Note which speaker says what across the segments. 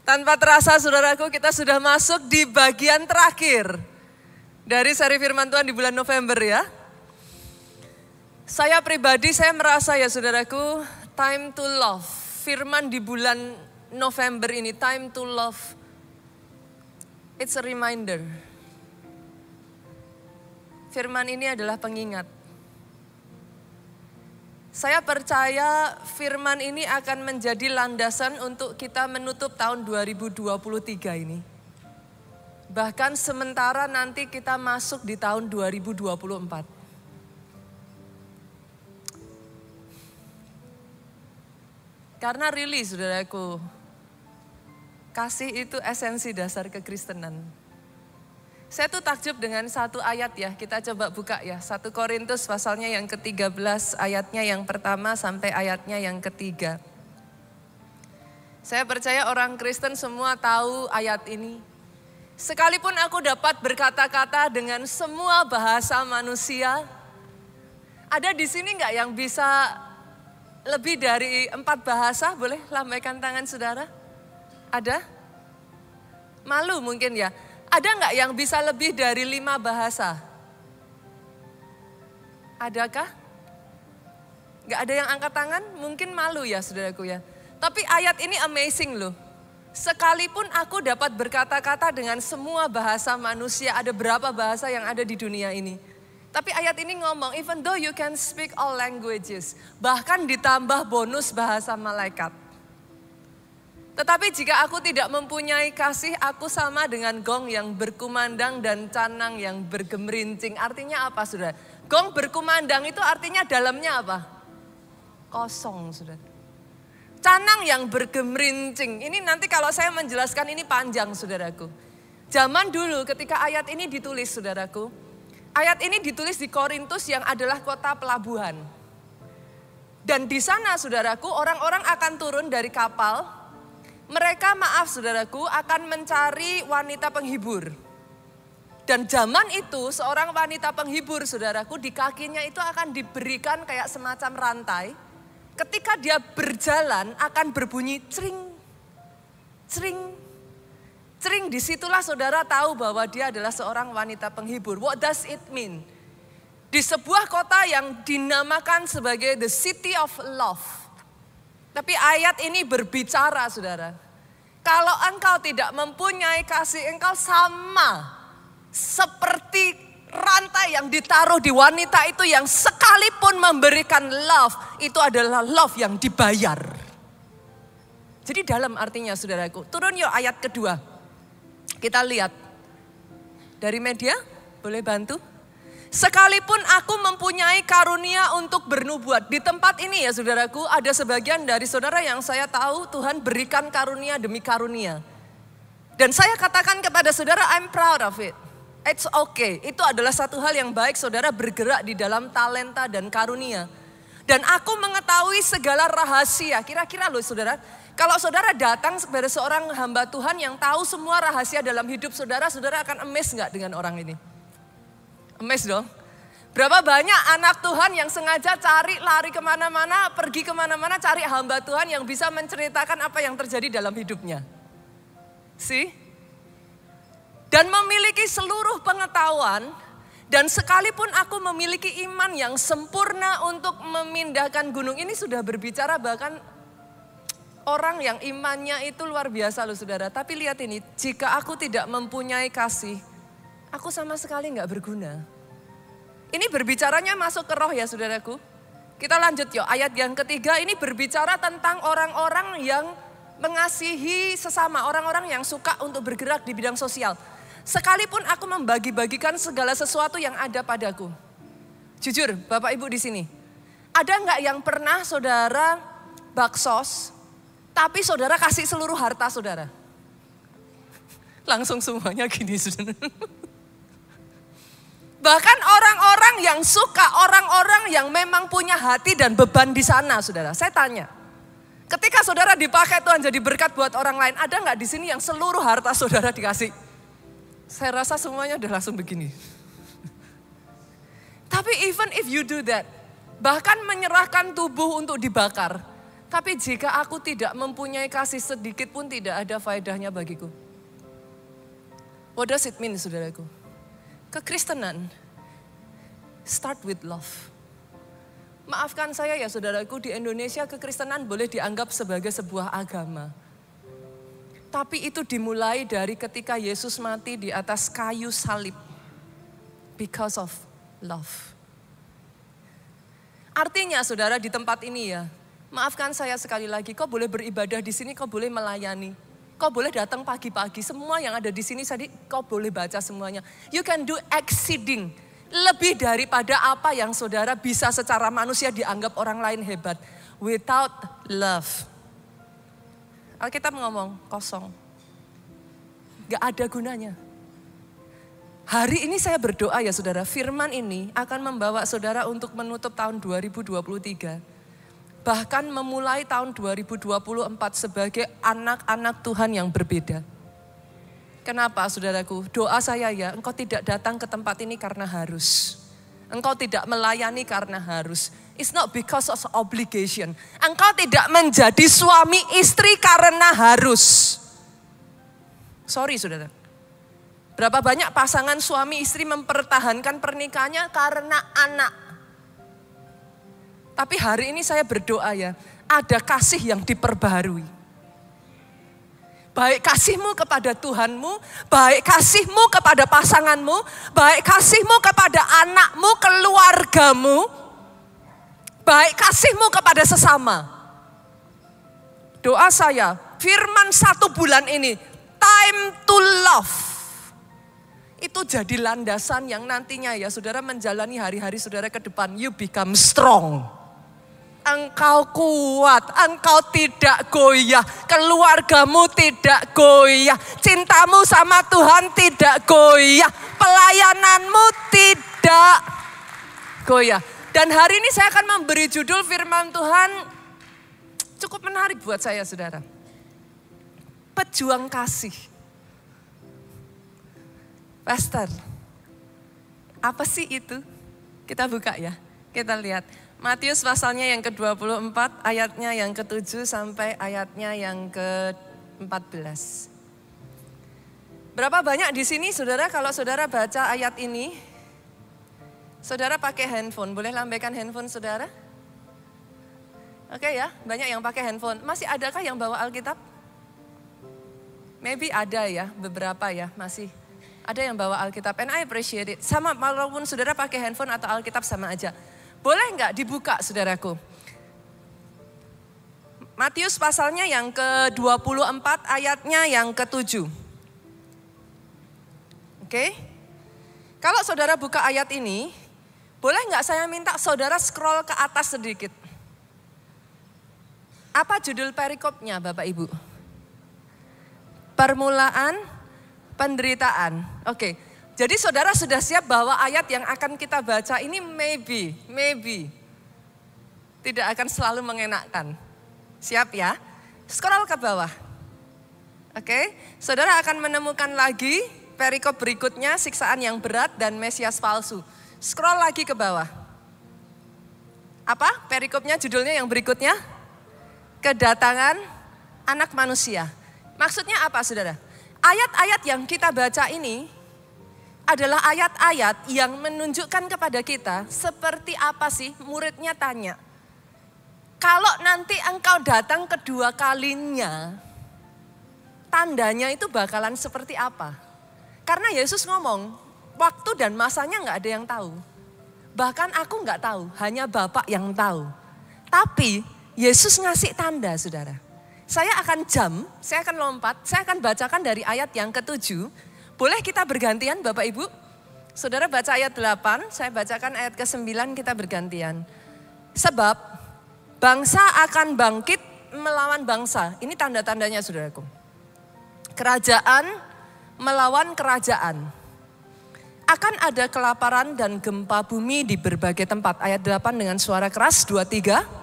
Speaker 1: Tanpa terasa saudaraku, kita sudah masuk di bagian terakhir dari seri firman Tuhan di bulan November ya. Saya pribadi, saya merasa ya saudaraku, time to love. Firman di bulan November ini, time to love. It's a reminder. Firman ini adalah pengingat. Saya percaya firman ini akan menjadi landasan untuk kita menutup tahun 2023 ini. Bahkan sementara nanti kita masuk di tahun 2024. Karena really saudaraku, kasih itu esensi dasar kekristenan. Saya tuh takjub dengan satu ayat ya, kita coba buka ya. 1 Korintus pasalnya yang ke-13, ayatnya yang pertama sampai ayatnya yang ketiga. Saya percaya orang Kristen semua tahu ayat ini. Sekalipun aku dapat berkata-kata dengan semua bahasa manusia, ada di sini enggak yang bisa lebih dari 4 bahasa? Boleh lambaikan tangan saudara? Ada? Malu mungkin ya. Ada nggak yang bisa lebih dari 5 bahasa? Adakah? Nggak ada yang angkat tangan? Mungkin malu ya saudaraku ya. Tapi ayat ini amazing loh. Sekalipun aku dapat berkata-kata dengan semua bahasa manusia, ada berapa bahasa yang ada di dunia ini? Tapi ayat ini ngomong, even though you can speak all languages, bahkan ditambah bonus bahasa malaikat. Tetapi jika aku tidak mempunyai kasih, aku sama dengan gong yang berkumandang dan canang yang bergemerincing. Artinya apa saudara? Gong berkumandang itu artinya dalamnya apa? Kosong saudara. Canang yang bergemerincing. Ini nanti kalau saya menjelaskan ini panjang saudaraku. Zaman dulu ketika ayat ini ditulis saudaraku. Ayat ini ditulis di Korintus yang adalah kota pelabuhan. Dan di sana saudaraku orang-orang akan turun dari kapal. Mereka saudaraku akan mencari wanita penghibur. Dan zaman itu seorang wanita penghibur saudaraku di kakinya itu akan diberikan kayak semacam rantai. Ketika dia berjalan akan berbunyi cering, cering, cering. Disitulah saudara tahu bahwa dia adalah seorang wanita penghibur. What does it mean? Di sebuah kota yang dinamakan sebagai the city of love. Tapi ayat ini berbicara saudara. Kalau engkau tidak mempunyai kasih, engkau sama seperti rantai yang ditaruh di wanita itu yang sekalipun memberikan love, itu adalah love yang dibayar. Jadi dalam artinya saudaraku, turun yuk ayat kedua. Kita lihat. Dari media, boleh bantu? Sekalipun aku mempunyai karunia untuk bernubuat. Di tempat ini ya saudaraku, ada sebagian dari saudara yang saya tahu Tuhan berikan karunia demi karunia. Dan saya katakan kepada saudara, I'm proud of it. It's okay. Itu adalah satu hal yang baik saudara bergerak di dalam talenta dan karunia. Dan aku mengetahui segala rahasia. Kira-kira loh saudara, kalau saudara datang kepada seorang hamba Tuhan yang tahu semua rahasia dalam hidup saudara, saudara akan amazed gak dengan orang ini? Amazed dong. Berapa banyak anak Tuhan yang sengaja lari kemana-mana, pergi kemana-mana, cari hamba Tuhan yang bisa menceritakan apa yang terjadi dalam hidupnya. See? Dan memiliki seluruh pengetahuan, dan sekalipun aku memiliki iman yang sempurna untuk memindahkan gunung. Ini sudah berbicara bahkan orang yang imannya itu luar biasa loh saudara. Tapi lihat ini, jika aku tidak mempunyai kasih, aku sama sekali gak berguna. Ini berbicaranya masuk ke roh ya saudaraku. Kita lanjut yuk, ayat yang ketiga ini berbicara tentang orang-orang yang mengasihi sesama. Orang-orang yang suka untuk bergerak di bidang sosial. Sekalipun aku membagi-bagikan segala sesuatu yang ada padaku. Jujur Bapak Ibu di sini. Ada gak yang pernah saudara baksos, tapi saudara kasih seluruh harta saudara? Langsung semuanya gini saudara. Bahkan orang-orang yang suka, orang-orang yang memang punya hati dan beban di sana, saudara. Saya tanya, ketika saudara dipakai Tuhan jadi berkat buat orang lain, ada nggak di sini yang seluruh harta saudara dikasih? Saya rasa semuanya udah langsung begini. Tapi even if you do that, bahkan menyerahkan tubuh untuk dibakar, Tapi jika aku tidak mempunyai kasih sedikit pun tidak ada faedahnya bagiku. What does it mean, saudaraku? Kekristenan start with love. Maafkan saya ya saudaraku, di Indonesia kekristenan boleh dianggap sebagai sebuah agama. Tapi itu dimulai dari ketika Yesus mati di atas kayu salib. Because of love. Artinya saudara di tempat ini ya, maafkan saya sekali lagi, kau boleh beribadah di sini, kau boleh melayani. Kau boleh datang pagi-pagi, semua yang ada di sini tadi kau boleh baca semuanya. You can do exceeding, lebih daripada apa yang saudara bisa secara manusia dianggap orang lain hebat. Without love. Alkitab ngomong kosong. Gak ada gunanya. Hari ini saya berdoa ya saudara, firman ini akan membawa saudara untuk menutup tahun 2023. Bahkan memulai tahun 2024 sebagai anak-anak Tuhan yang berbeda. Kenapa saudaraku? Doa saya ya, engkau tidak datang ke tempat ini karena harus. Engkau tidak melayani karena harus. It's not because of obligation. Engkau tidak menjadi suami istri karena harus. Sorry saudara. Berapa banyak pasangan suami istri mempertahankan pernikahannya karena anak. Tapi hari ini saya berdoa ya, ada kasih yang diperbaharui. Baik kasihmu kepada Tuhanmu, baik kasihmu kepada pasanganmu, baik kasihmu kepada anakmu, keluargamu, baik kasihmu kepada sesama. Doa saya, firman 1 bulan ini, time to love. Itu jadi landasan yang nantinya ya saudara menjalani hari-hari saudara ke depan. You become strong. Engkau kuat, engkau tidak goyah, keluargamu tidak goyah, cintamu sama Tuhan tidak goyah, pelayananmu tidak goyah. Dan hari ini saya akan memberi judul firman Tuhan cukup menarik buat saya saudara. Pejuang kasih. Pastor, apa sih itu? Kita buka ya, kita lihat. Matius pasalnya yang ke-24, ayatnya yang ke-7 sampai ayatnya yang ke-14. Berapa banyak di sini saudara kalau saudara baca ayat ini, saudara pakai handphone, boleh lambaikan handphone saudara? Oke ya, banyak yang pakai handphone. Masih adakah yang bawa Alkitab? Maybe ada ya, beberapa ya, masih. Ada yang bawa Alkitab, and I appreciate it. Sama walaupun saudara pakai handphone atau Alkitab sama aja. Boleh nggak dibuka saudaraku? Matius pasalnya yang ke-24 ayatnya yang ke-7. Oke? Kalau saudara buka ayat ini, boleh nggak saya minta saudara scroll ke atas sedikit? Apa judul perikopnya Bapak Ibu? Permulaan penderitaan. Oke. Jadi saudara sudah siap bahwa ayat yang akan kita baca ini maybe tidak akan selalu mengenakkan. Siap ya? Scroll ke bawah. Oke, saudara akan menemukan lagi perikop berikutnya, siksaan yang berat dan Mesias palsu. Scroll lagi ke bawah. Apa perikopnya, judulnya yang berikutnya? Kedatangan anak manusia. Maksudnya apa saudara? Ayat-ayat yang kita baca ini adalah ayat-ayat yang menunjukkan kepada kita seperti apa sih, muridnya tanya. Kalau nanti engkau datang kedua kalinya, tandanya itu bakalan seperti apa? Karena Yesus ngomong, waktu dan masanya gak ada yang tahu. Bahkan aku gak tahu, hanya Bapa yang tahu. Tapi Yesus ngasih tanda saudara. Saya akan lompat, saya akan bacakan dari ayat yang ke-7. Boleh kita bergantian Bapak Ibu? Saudara baca ayat 8, saya bacakan ayat ke-9, kita bergantian. Sebab bangsa akan bangkit melawan bangsa. Ini tanda-tandanya saudaraku. Kerajaan melawan kerajaan. Akan ada kelaparan dan gempa bumi di berbagai tempat. Ayat 8 dengan suara keras, 2, 3.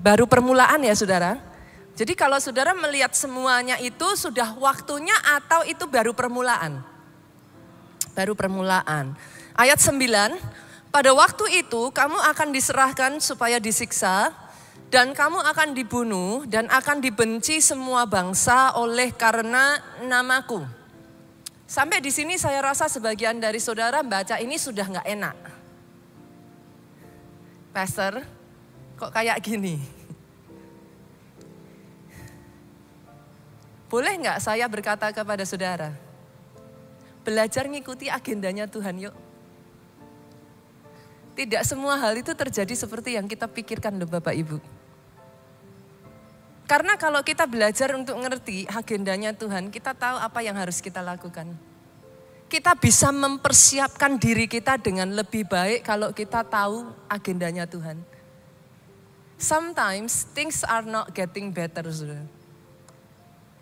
Speaker 1: Baru permulaan ya saudara. Jadi kalau saudara melihat semuanya itu sudah waktunya atau itu baru permulaan? Baru permulaan. Ayat 9, pada waktu itu kamu akan diserahkan supaya disiksa, dan kamu akan dibunuh dan akan dibenci semua bangsa oleh karena namaku. Sampai di sini saya rasa sebagian dari saudara baca ini sudah gak enak. Pastor, kok kayak gini? Boleh gak saya berkata kepada saudara, belajar ngikuti agendanya Tuhan yuk. Tidak semua hal itu terjadi seperti yang kita pikirkan loh Bapak Ibu. Karena kalau kita belajar untuk ngerti agendanya Tuhan, kita tahu apa yang harus kita lakukan. Kita bisa mempersiapkan diri kita dengan lebih baik kalau kita tahu agendanya Tuhan. Sometimes things are not getting better, saudara.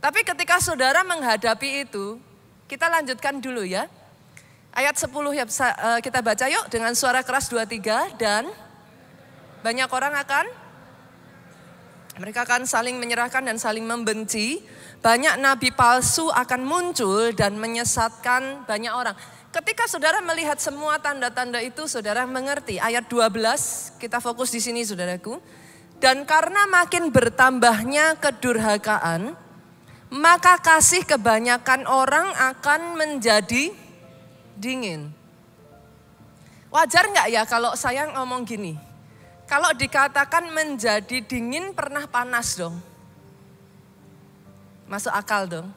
Speaker 1: Tapi ketika saudara menghadapi itu, kita lanjutkan dulu ya. Ayat 10 ya, kita baca yuk dengan suara keras 2-3. Dan banyak orang mereka akan saling menyerahkan dan saling membenci. Banyak nabi palsu akan muncul dan menyesatkan banyak orang. Ketika saudara melihat semua tanda-tanda itu, saudara mengerti. Ayat 12, kita fokus di sini saudaraku. Dan karena makin bertambahnya kedurhakaan, maka kasih kebanyakan orang akan menjadi dingin. Wajar nggak ya kalau saya ngomong gini? Kalau dikatakan menjadi dingin pernah panas dong. Masuk akal dong.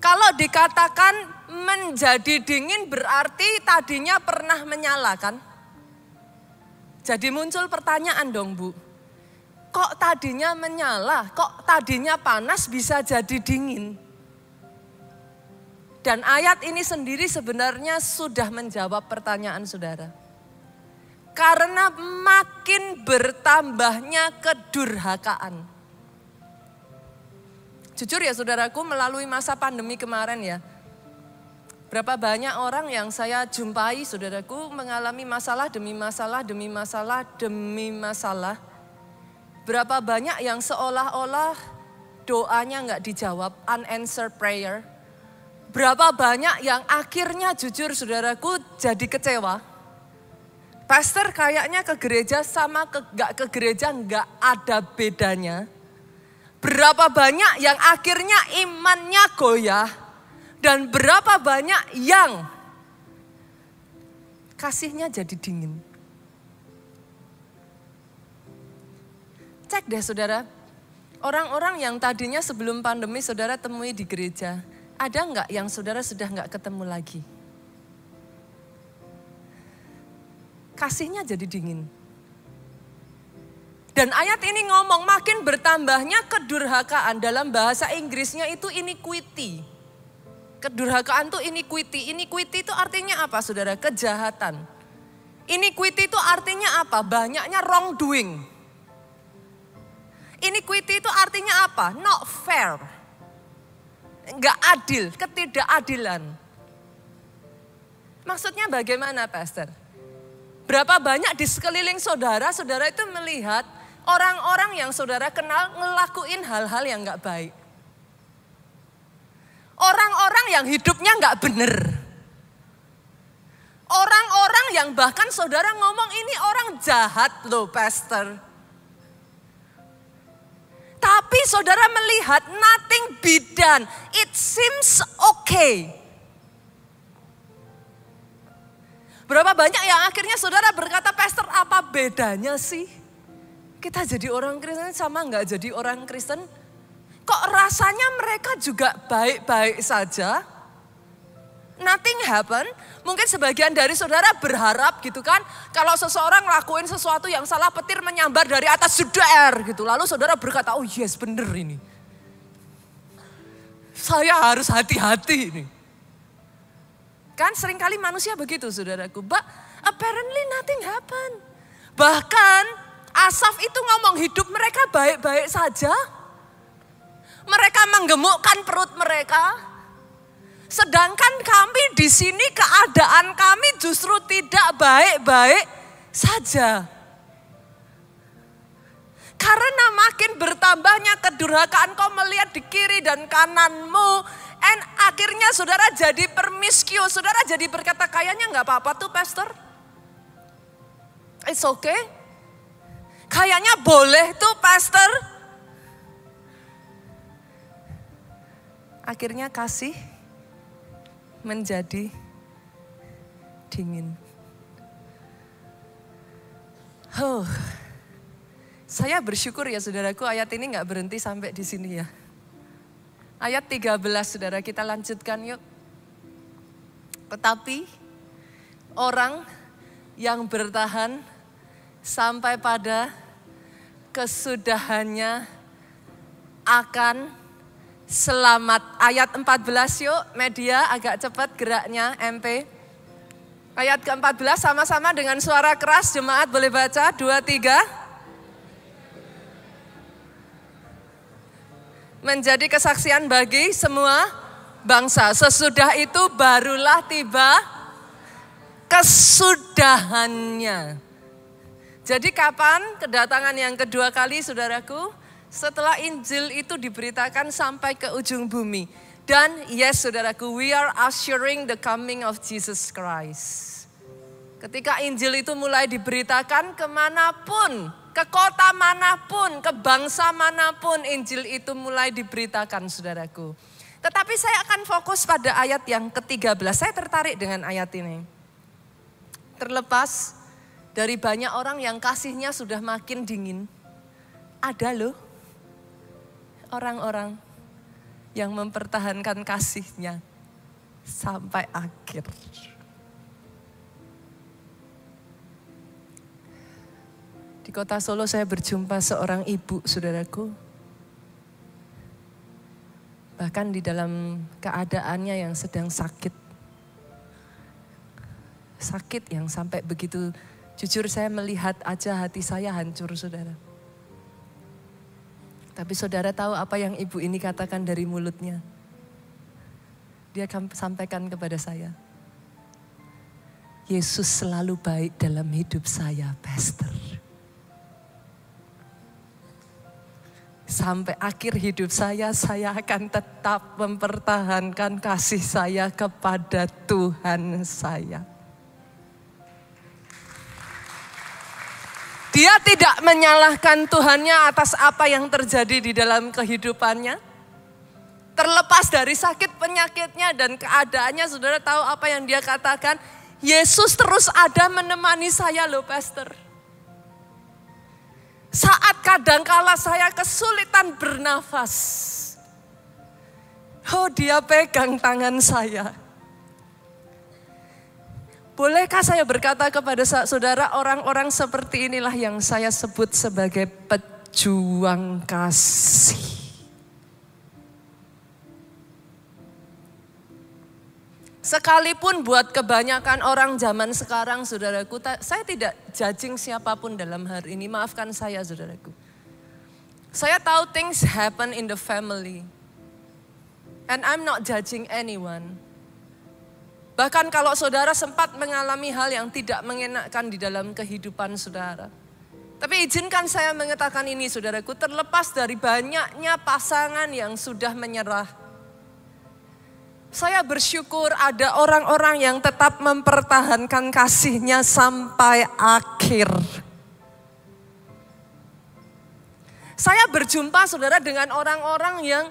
Speaker 1: Kalau dikatakan menjadi dingin berarti tadinya pernah menyala kan? Jadi muncul pertanyaan dong Bu. Kok tadinya menyala, kok tadinya panas bisa jadi dingin? Dan ayat ini sendiri sebenarnya sudah menjawab pertanyaan saudara. Karena makin bertambahnya kedurhakaan. Jujur ya saudaraku, melalui masa pandemi kemarin ya. Berapa banyak orang yang saya jumpai saudaraku mengalami masalah demi masalah, demi masalah, demi masalah. Berapa banyak yang seolah-olah doanya gak dijawab, unanswered prayer. Berapa banyak yang akhirnya jujur saudaraku jadi kecewa. Pastor kayaknya ke gereja sama gak ke gereja gak ada bedanya. Berapa banyak yang akhirnya imannya goyah. Dan berapa banyak yang kasihnya jadi dingin. Cek deh saudara. Orang-orang yang tadinya sebelum pandemi saudara temui di gereja. Ada gak yang saudara sudah gak ketemu lagi? Kasihnya jadi dingin. Dan ayat ini ngomong makin bertambahnya kedurhakaan. Dalam bahasa Inggrisnya itu iniquity. Kedurhakaan itu iniquity. Iniquity itu artinya apa saudara? Kejahatan. Iniquity itu artinya apa? Banyaknya wrongdoing. Iniquity itu artinya apa? Not fair. Enggak adil, ketidakadilan. Maksudnya bagaimana Pastor? Berapa banyak di sekeliling saudara, saudara itu melihat orang-orang yang saudara kenal ngelakuin hal-hal yang gak baik. Orang-orang yang hidupnya gak bener. Orang-orang yang bahkan saudara ngomong ini orang jahat loh Pastor. Tapi saudara melihat nothing be done. It seems okay. Berapa banyak yang akhirnya saudara berkata, Pastor apa bedanya sih? Kita jadi orang Kristen sama nggak jadi orang Kristen? Kok rasanya mereka juga baik-baik saja? Nothing happen. Mungkin sebagian dari saudara berharap gitu kan. Kalau seseorang ngelakuin sesuatu yang salah petir menyambar dari atas jedar gitu. Lalu saudara berkata, oh yes bener ini. Saya harus hati-hati ini. Kan seringkali manusia begitu saudaraku. But apparently nothing happen. Bahkan Asaf itu ngomong hidup mereka baik-baik saja. Mereka menggemukkan perut mereka. Sedangkan kami di sini keadaan kami justru tidak baik-baik saja. Karena makin bertambahnya kedurhakaan kau melihat di kiri dan kananmu. And akhirnya saudara jadi permiskius. Saudara jadi berkata, kayaknya nggak apa-apa tuh pastor. It's okay. Kayaknya boleh tuh pastor. Akhirnya kasih menjadi dingin. Saya bersyukur ya saudaraku, ayat ini nggak berhenti sampai di sini ya. Ayat 13 saudara, kita lanjutkan yuk. Tetapi orang yang bertahan sampai pada kesudahannya akan selamat. Ayat 14 yuk, media agak cepat geraknya, MP. Ayat ke-14 sama-sama dengan suara keras, jemaat boleh baca, 2, 3. Menjadi kesaksian bagi semua bangsa. Sesudah itu barulah tiba kesudahannya. Jadi kapan kedatangan yang kedua kali saudaraku? Setelah Injil itu diberitakan sampai ke ujung bumi. Dan yes saudaraku, we are ushering the coming of Jesus Christ. Ketika Injil itu mulai diberitakan kemanapun, ke kota manapun, ke bangsa manapun, Injil itu mulai diberitakan saudaraku. Tetapi saya akan fokus pada ayat yang ke-13. Saya tertarik dengan ayat ini. Terlepas dari banyak orang yang kasihnya sudah makin dingin, ada loh orang-orang yang mempertahankan kasihnya sampai akhir. Di kota Solo saya berjumpa seorang ibu saudaraku. Bahkan di dalam keadaannya yang sedang sakit. Sakit yang sampai begitu, jujur saya melihat aja hati saya hancur saudara. Tapi saudara tahu apa yang ibu ini katakan dari mulutnya? Dia akan sampaikan kepada saya. Yesus selalu baik dalam hidup saya, pastor. Sampai akhir hidup saya akan tetap mempertahankan kasih saya kepada Tuhan saya. Dia tidak menyalahkan Tuhannya atas apa yang terjadi di dalam kehidupannya. Terlepas dari sakit penyakitnya dan keadaannya, saudara tahu apa yang dia katakan? Yesus terus ada menemani saya loh pastor. Saat kadangkala saya kesulitan bernafas. Oh, dia pegang tangan saya. Bolehkah saya berkata kepada saudara, orang-orang seperti inilah yang saya sebut sebagai pejuang kasih. Sekalipun buat kebanyakan orang zaman sekarang, saudaraku, saya tidak judging siapapun dalam hari ini. Maafkan saya, saudaraku. Saya tahu things happen in the family. And I'm not judging anyone. Bahkan kalau saudara sempat mengalami hal yang tidak mengenakan di dalam kehidupan saudara. Tapi izinkan saya mengatakan ini, saudaraku, terlepas dari banyaknya pasangan yang sudah menyerah. Saya bersyukur ada orang-orang yang tetap mempertahankan kasihnya sampai akhir. Saya berjumpa saudara dengan orang-orang yang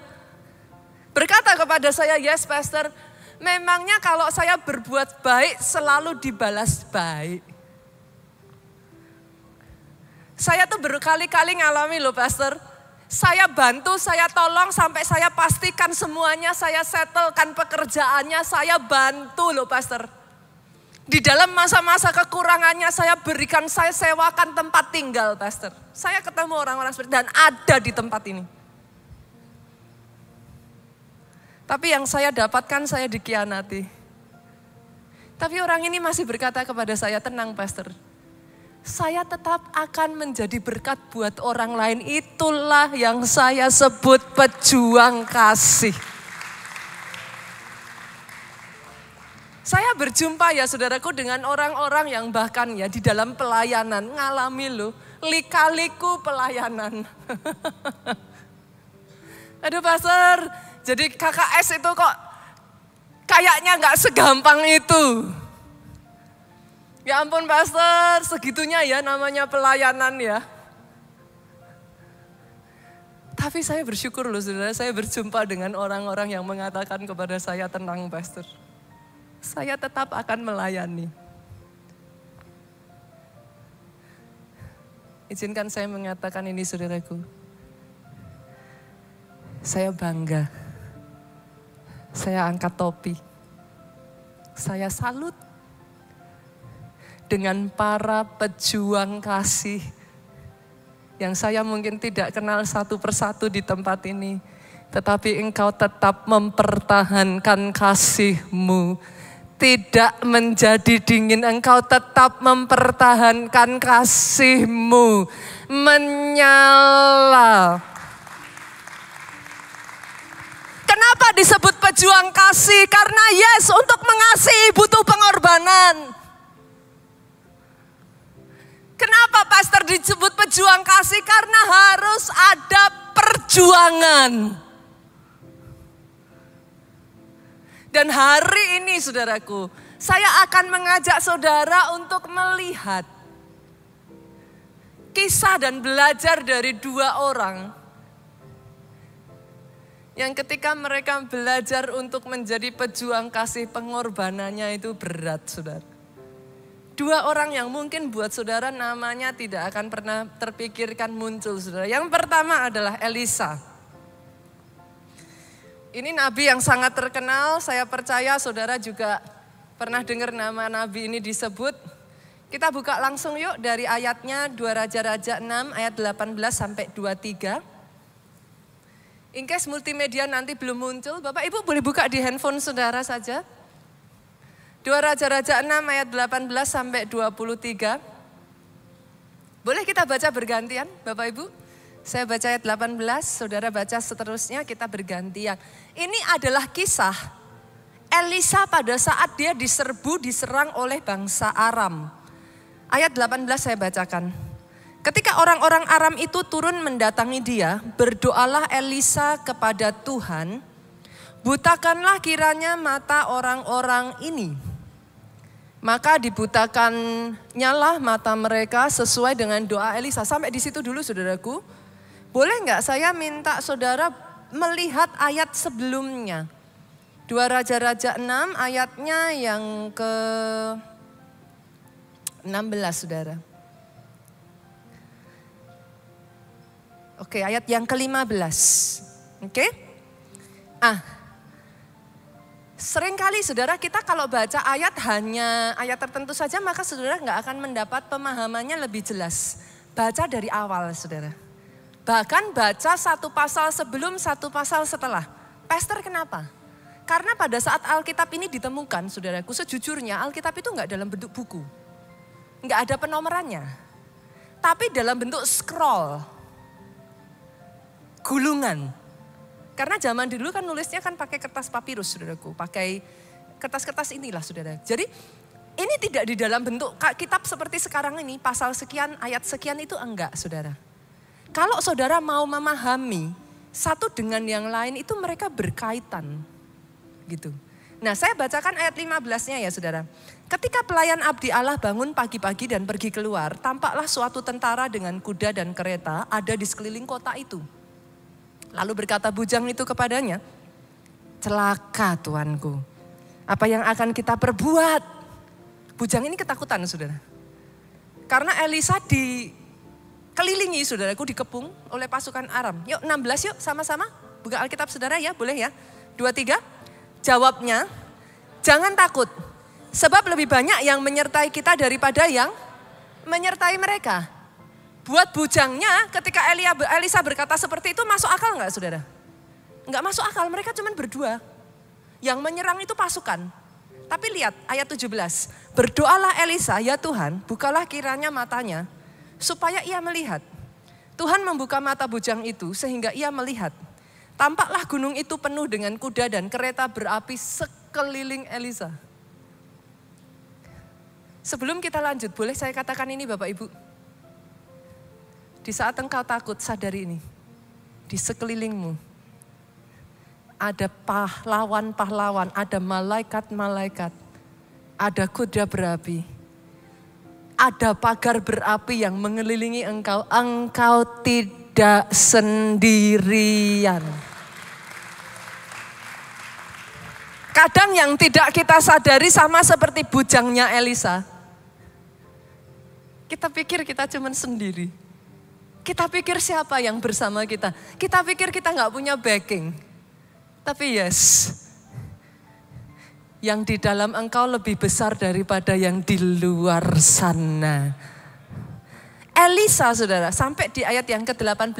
Speaker 1: berkata kepada saya, yes pastor, memangnya kalau saya berbuat baik selalu dibalas baik. Saya tuh berkali-kali ngalami loh pastor. Saya bantu, saya tolong sampai saya pastikan semuanya, saya settlekan pekerjaannya, saya bantu loh pastor. Di dalam masa-masa kekurangannya saya berikan, saya sewakan tempat tinggal pastor. Saya ketemu orang-orang seperti dan ada di tempat ini. Tapi yang saya dapatkan saya dikhianati. Tapi orang ini masih berkata kepada saya, tenang pastor. Saya tetap akan menjadi berkat buat orang lain. Itulah yang saya sebut pejuang kasih. Saya berjumpa ya saudaraku dengan orang-orang yang bahkan ya di dalam pelayanan ngalami loh lika-liku pelayanan. Aduh pastor, jadi KKS itu kok Kayaknya nggak segampang itu. Ya ampun pastor, segitunya ya namanya pelayanan ya. Tapi saya bersyukur loh saudara, saya berjumpa dengan orang-orang yang mengatakan kepada saya, tenang pastor. Saya tetap akan melayani. Izinkan saya mengatakan ini saudaraku. Saya bangga. Saya angkat topi. Saya salut dengan para pejuang kasih yang saya mungkin tidak kenal satu persatu di tempat ini. Tetapi engkau tetap mempertahankan kasih-Mu. Tidak menjadi dingin, engkau tetap mempertahankan kasih-Mu. Menyala. Kenapa disebut pejuang kasih? Karena yes, untuk mengasihi butuh pengorbanan. Kenapa pastor disebut pejuang kasih? Karena harus ada perjuangan. Dan hari ini saudaraku, saya akan mengajak saudara untuk melihat kisah dan belajar dari dua orang yang ketika mereka belajar untuk menjadi pejuang kasih, pengorbanannya itu berat saudara. Dua orang yang mungkin buat saudara namanya tidak akan pernah terpikirkan muncul saudara. Yang pertama adalah Elisa. Ini nabi yang sangat terkenal, saya percaya saudara juga pernah dengar nama nabi ini disebut. Kita buka langsung yuk dari ayatnya 2 Raja-Raja 6 ayat 18 sampai 23. In case multimedia nanti belum muncul, Bapak Ibu boleh buka di handphone saudara saja. 2 Raja-Raja 6 ayat 18 sampai 23. Boleh kita baca bergantian Bapak Ibu? Saya baca ayat 18, saudara baca seterusnya, kita bergantian. Ini adalah kisah Elisa pada saat dia diserang oleh bangsa Aram. Ayat 18 saya bacakan. Ketika orang-orang Aram itu turun mendatangi dia, berdoalah Elisa kepada Tuhan, butakanlah kiranya mata orang-orang ini. Maka dibutakannya lah mata mereka sesuai dengan doa Elisa. Sampai di situ dulu saudaraku. Boleh enggak saya minta saudara melihat ayat sebelumnya. 2 Raja-Raja 6 ayatnya yang ke 16 saudara. Oke, ayat yang ke-15. Oke. Seringkali saudara kita kalau baca ayat hanya ayat tertentu saja, maka saudara nggak akan mendapat pemahamannya lebih jelas. Baca dari awal saudara. Bahkan baca satu pasal sebelum, satu pasal setelah. Pastor kenapa? Karena pada saat Alkitab ini ditemukan saudaraku, sejujurnya Alkitab itu nggak dalam bentuk buku. Nggak ada penomorannya. Tapi dalam bentuk scroll. Gulungan. Karena zaman dulu kan nulisnya kan pakai kertas papirus saudaraku. Pakai kertas-kertas inilah saudara. Jadi ini tidak di dalam bentuk kitab seperti sekarang ini. Pasal sekian, ayat sekian itu enggak saudara. Kalau saudara mau memahami satu dengan yang lain itu mereka berkaitan. Gitu. Nah saya bacakan ayat 15-nya ya saudara. Ketika pelayan abdi Allah bangun pagi-pagi dan pergi keluar. Tampaklah suatu tentara dengan kuda dan kereta ada di sekeliling kota itu. Lalu berkata bujang itu kepadanya, celaka tuanku, apa yang akan kita perbuat? Bujang ini ketakutan saudara. Karena Elisa dikelilingi saudaraku, dikepung oleh pasukan Aram. Yuk 16 yuk sama-sama, buka Alkitab saudara ya, boleh ya. 23, jawabnya, jangan takut, sebab lebih banyak yang menyertai kita daripada yang menyertai mereka. Buat bujangnya ketika Elisa berkata seperti itu masuk akal enggak saudara? Enggak masuk akal, mereka cuma berdua. Yang menyerang itu pasukan. Tapi lihat ayat 17. Berdoalah Elisa, ya Tuhan bukalah kiranya matanya supaya ia melihat. Tuhan membuka mata bujang itu sehingga ia melihat. Tampaklah gunung itu penuh dengan kuda dan kereta berapi sekeliling Elisa. Sebelum kita lanjut, boleh saya katakan ini Bapak Ibu? Di saat engkau takut, sadari ini. Di sekelilingmu ada pahlawan-pahlawan, ada malaikat-malaikat, ada kuda berapi, ada pagar berapi yang mengelilingi engkau. Engkau tidak sendirian. Kadang yang tidak kita sadari sama seperti bujangnya Elisa. Kita pikir kita cuman sendiri. Kita pikir siapa yang bersama kita. Kita pikir kita gak punya backing. Tapi yes, yang di dalam engkau lebih besar daripada yang di luar sana. Elisa saudara, sampai di ayat yang ke-18,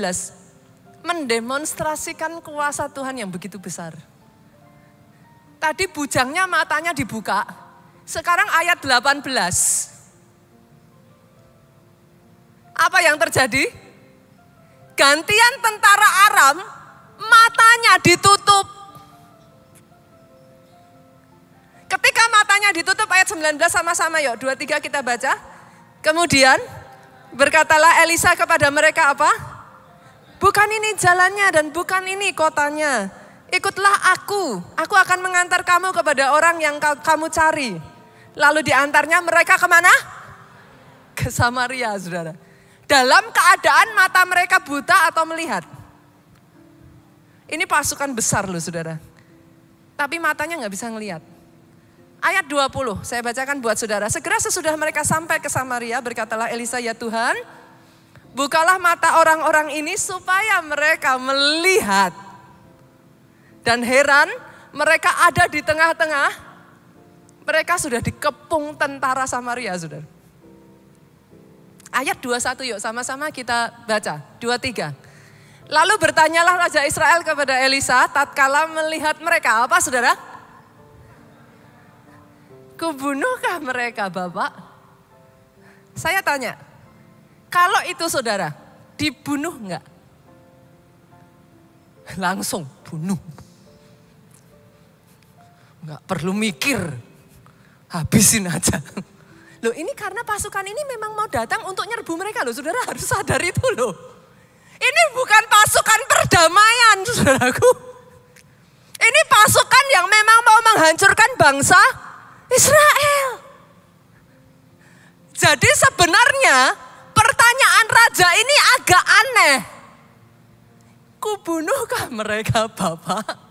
Speaker 1: mendemonstrasikan kuasa Tuhan yang begitu besar. Tadi bujangnya matanya dibuka, sekarang ayat 18. Apa yang terjadi? Gantian tentara Aram, matanya ditutup. Ketika matanya ditutup, ayat 19 sama-sama yuk, 2-3 kita baca. Kemudian berkatalah Elisa kepada mereka apa? Bukan ini jalannya dan bukan ini kotanya. Ikutlah aku akan mengantar kamu kepada orang yang kamu cari. Lalu diantarnya mereka kemana? Ke Samaria, saudara. Dalam keadaan mata mereka buta atau melihat. Ini pasukan besar loh saudara. Tapi matanya gak bisa ngelihat. Ayat 20, saya bacakan buat saudara. Segera sesudah mereka sampai ke Samaria, berkatalah Elisa, ya Tuhan, bukalah mata orang-orang ini supaya mereka melihat. Dan heran, mereka ada di tengah-tengah, mereka sudah dikepung tentara Samaria, saudara. Ayat 21 yuk, sama-sama kita baca, 23. Lalu bertanyalah Raja Israel kepada Elisa, tatkala melihat mereka, apa saudara? Kubunuhkah mereka Bapak? Saya tanya, kalau itu saudara, dibunuh enggak? Langsung bunuh. Enggak perlu mikir, habisin aja. Loh ini karena pasukan ini memang mau datang untuk nyerbu mereka loh, saudara harus sadar itu loh. Ini bukan pasukan perdamaian, saudaraku. Ini pasukan yang memang mau menghancurkan bangsa Israel. Jadi sebenarnya pertanyaan raja ini agak aneh. Kubunuhkah mereka Bapak?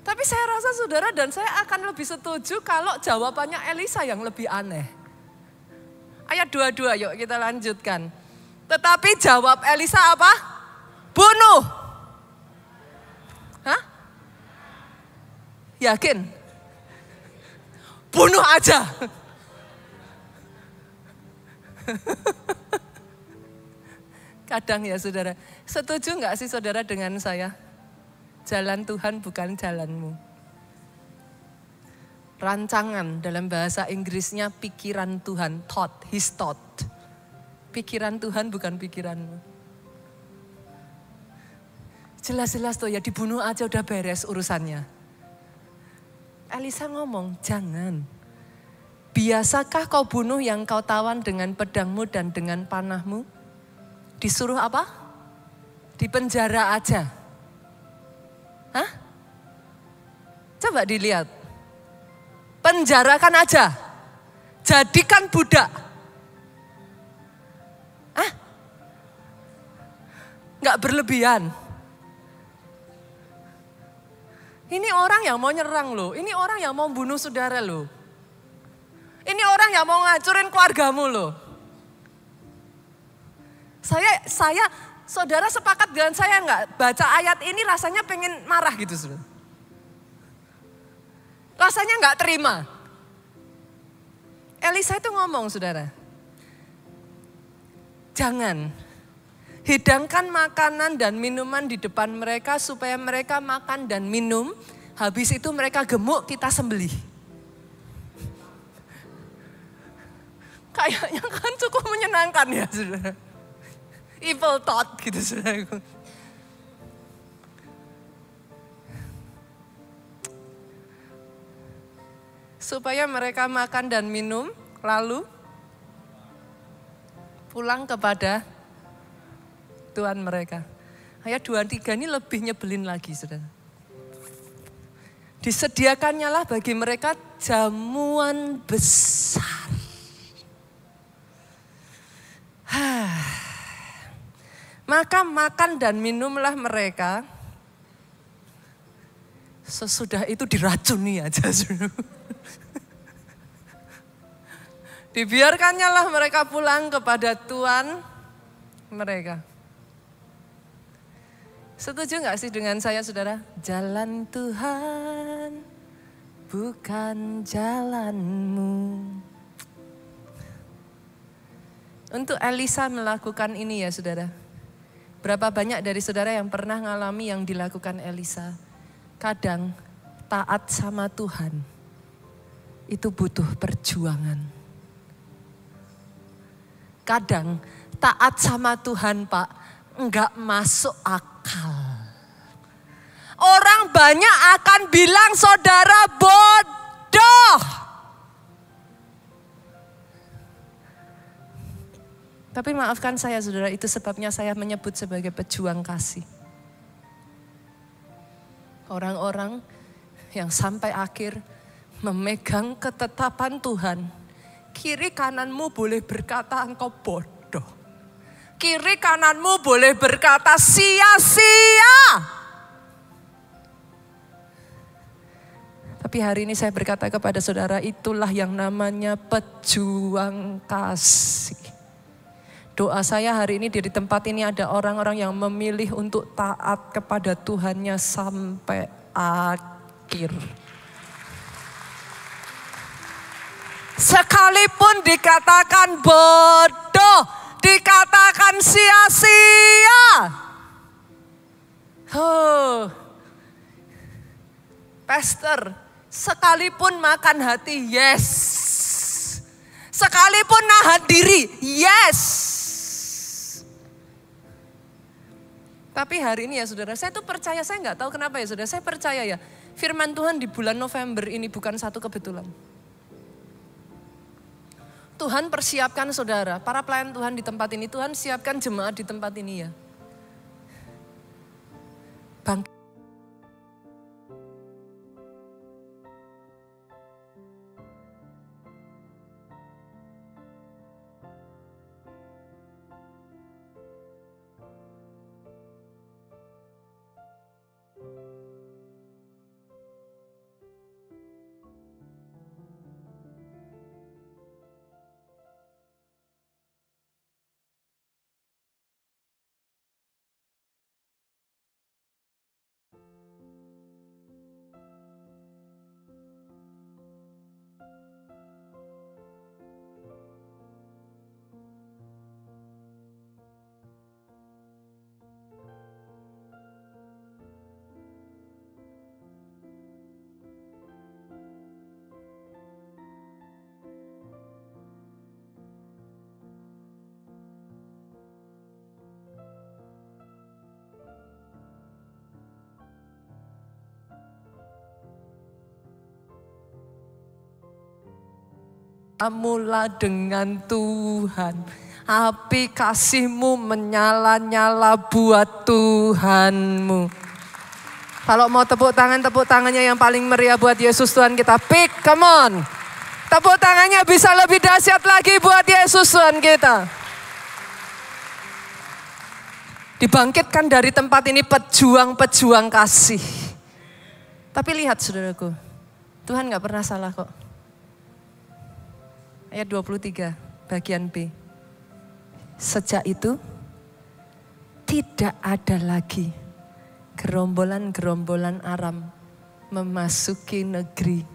Speaker 1: Tapi saya rasa saudara dan saya akan lebih setuju kalau jawabannya Elisa yang lebih aneh. Ayat 22 yuk kita lanjutkan. Tetapi jawab Elisa apa? Bunuh. Hah? Yakin? Bunuh aja. Kadang ya saudara, setuju gak sih saudara dengan saya? Jalan Tuhan bukan jalanmu. Rancangan dalam bahasa Inggrisnya pikiran Tuhan, thought, his thought. Pikiran Tuhan bukan pikiranmu. Jelas-jelas tuh ya dibunuh aja udah beres urusannya. Elisa ngomong, jangan. Biasakah kau bunuh yang kau tawan dengan pedangmu dan dengan panahmu? Disuruh apa? Dipenjara aja. Hah? Coba dilihat. Penjarakan aja. Jadikan budak. Hah? Nggak berlebihan. Ini orang yang mau nyerang loh. Ini orang yang mau bunuh saudara loh. Ini orang yang mau ngancurin keluargamu loh. Saya saudara sepakat dengan saya enggak? Baca ayat ini rasanya pengen marah gitu saudara. Rasanya enggak terima. Elisa itu ngomong saudara. Jangan. Hidangkan makanan dan minuman di depan mereka supaya mereka makan dan minum. Habis itu mereka gemuk, kita sembelih. Kayaknya kan cukup menyenangkan ya saudara. Evil thought gitu saudara. Supaya mereka makan dan minum, lalu pulang kepada Tuhan mereka. Ayat 23 ini lebih nyebelin lagi, saudara. Disediakannya lah bagi mereka jamuan besar. Maka makan dan minumlah mereka. Sesudah itu diracuni aja. Dibiarkannya lah mereka pulang kepada Tuhan mereka. Setuju gak sih dengan saya, saudara? Jalan Tuhan bukan jalanmu. Untuk Elisa melakukan ini ya, saudara. Berapa banyak dari saudara yang pernah ngalami yang dilakukan Elisa? Kadang taat sama Tuhan itu butuh perjuangan. Kadang taat sama Tuhan, Pak, enggak masuk akal. Orang banyak akan bilang saudara bodoh. Tapi maafkan saya, saudara, itu sebabnya saya menyebut sebagai pejuang kasih. Orang-orang yang sampai akhir memegang ketetapan Tuhan. Kiri kananmu boleh berkata engkau bodoh. Kiri kananmu boleh berkata sia-sia. Tapi hari ini saya berkata kepada saudara, itulah yang namanya pejuang kasih. Doa saya hari ini di tempat ini ada orang-orang yang memilih untuk taat kepada Tuhannya sampai akhir. Sekalipun dikatakan bodoh, dikatakan sia-sia. Pastor, sekalipun makan hati, yes. Sekalipun nahan diri, yes. Tapi hari ini ya saudara, saya tuh percaya, saya nggak tahu kenapa ya saudara, saya percaya ya firman Tuhan di bulan November ini bukan satu kebetulan. Tuhan persiapkan saudara, para pelayan Tuhan di tempat ini, Tuhan siapkan jemaat di tempat ini ya. Bangkit. Mula dengan Tuhan, api kasih-Mu menyala-nyala buat Tuhan-Mu. Kalau mau tepuk tangannya yang paling meriah buat Yesus Tuhan kita. Pick, come on. Tepuk tangannya bisa lebih dahsyat lagi buat Yesus Tuhan kita. Dibangkitkan dari tempat ini pejuang-pejuang kasih. Tapi lihat saudaraku, Tuhan gak pernah salah kok. Ayat 23 bagian B. Sejak itu tidak ada lagi gerombolan-gerombolan Aram memasuki negeri